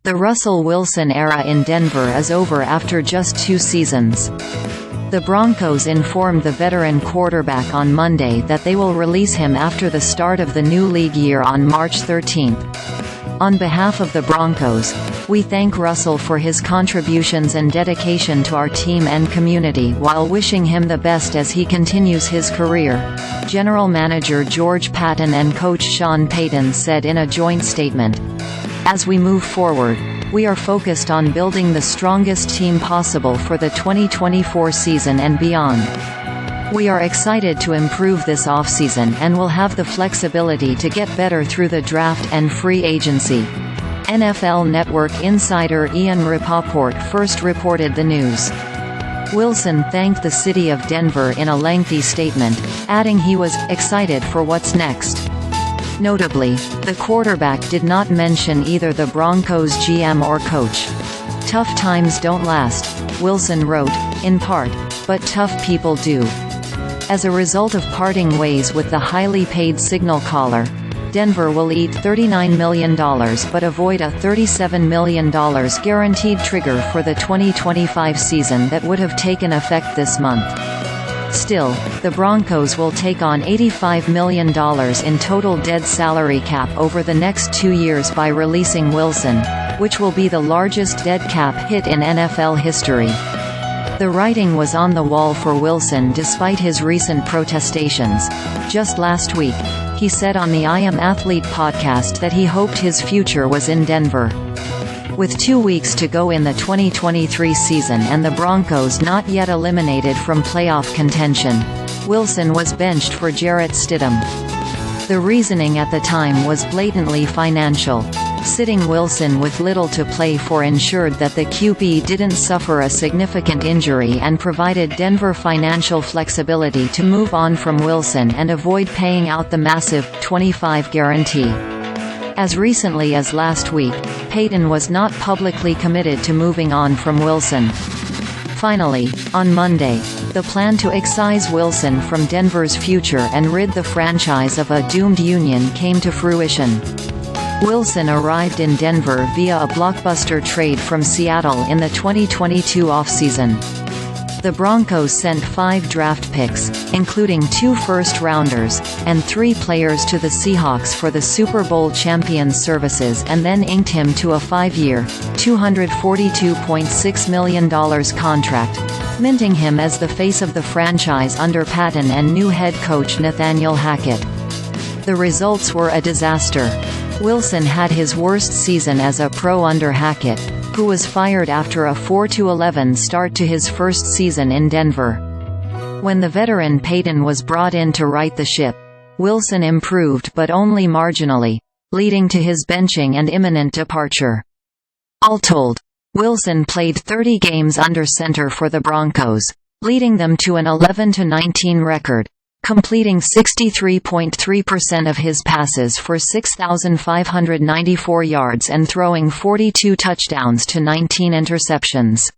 The Russell Wilson era in Denver is over after just 2 seasons. The Broncos informed the veteran quarterback on Monday that they will release him after the start of the new league year on March 13. On behalf of the Broncos, we thank Russell for his contributions and dedication to our team and community while wishing him the best as he continues his career, General Manager George Paton and Coach Sean Payton said in a joint statement. As we move forward, we are focused on building the strongest team possible for the 2024 season and beyond. We are excited to improve this offseason and will have the flexibility to get better through the draft and free agency. NFL Network Insider Ian Rapoport first reported the news. Wilson thanked the city of Denver in a lengthy statement, adding he was excited for what's next. Notably, the quarterback did not mention either the Broncos GM or coach. "Tough times don't last," Wilson wrote, in part, "but tough people do." As a result of parting ways with the highly paid signal caller, Denver will eat $39 million but avoid a $37 million guaranteed trigger for the 2025 season that would have taken effect this month. Still, the Broncos will take on $85 million in total dead salary cap over the next 2 years by releasing Wilson, which will be the largest dead cap hit in NFL history. The writing was on the wall for Wilson despite his recent protestations. Just last week, he said on the I Am Athlete podcast that he hoped his future was in Denver. With 2 weeks to go in the 2023 season and the Broncos not yet eliminated from playoff contention, Wilson was benched for Jarrett Stidham. The reasoning at the time was blatantly financial. Sitting Wilson with little to play for ensured that the QB didn't suffer a significant injury and provided Denver financial flexibility to move on from Wilson and avoid paying out the massive $25 guarantee. As recently as last week, Payton was not publicly committed to moving on from Wilson. Finally, on Monday, the plan to excise Wilson from Denver's future and rid the franchise of a doomed union came to fruition. Wilson arrived in Denver via a blockbuster trade from Seattle in the 2022 offseason. The Broncos sent 5 draft picks, including 2 first-rounders, and 3 players to the Seahawks for the Super Bowl champion's services and then inked him to a 5-year, $242.6 million contract, minting him as the face of the franchise under Paton and new head coach Nathaniel Hackett. The results were a disaster. Wilson had his worst season as a pro under Hackett, who was fired after a 4-11 start to his first season in Denver. When the veteran Payton was brought in to right the ship, Wilson improved but only marginally, leading to his benching and imminent departure. All told, Wilson played 30 games under center for the Broncos, leading them to an 11-19 record, completing 63.3% of his passes for 6,594 yards and throwing 42 touchdowns to 19 interceptions.